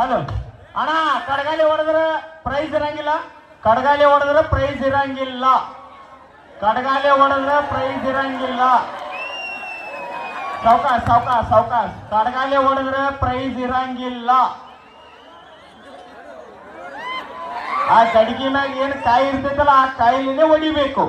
ಅದು ಅಣ್ಣ ಕಡಗಾಲಿ ಹೊಡೆದ್ರೆ ಪ್ರೈಸ್ ಇರಂಗಿಲ್ಲ. ಕಡಗಾಲಿ ಹೊಡೆದ್ರೆ ಪ್ರೈಸ್ ಇರಂಗಿಲ್ಲ. ಕಡಗಾಲಿ ಹೊಡೆದ್ರೆ ಪ್ರೈಸ್ ಇರಂಗಿಲ್ಲ. ಸಾವ್ಕಾಸ್ ಸಾವ್ಕಾಸ್ ಸಾವ್ಕಾಸ್. ಕಡಗಾಲಿ ಹೊಡೆದ್ರೆ ಪ್ರೈಸ್ ಇರಂಗಿಲ್ಲ. ಆ ಗಡಿಗೆ ಮ್ಯಾಗ ಏನು ಕಾಯಿ ಇರ್ತೈತಲ್ಲ ಆ ಕಾಯಿಲಿನೇ ಹೊಡಿಬೇಕು.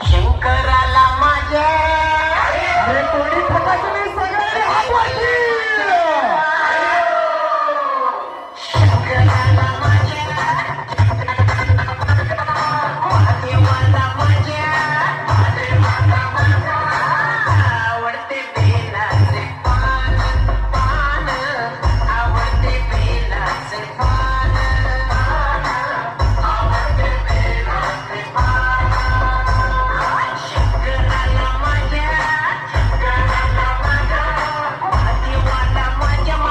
शंकराला माझ्या अरे कोणी फटाके नाही सगळ्यांनी हात वरती.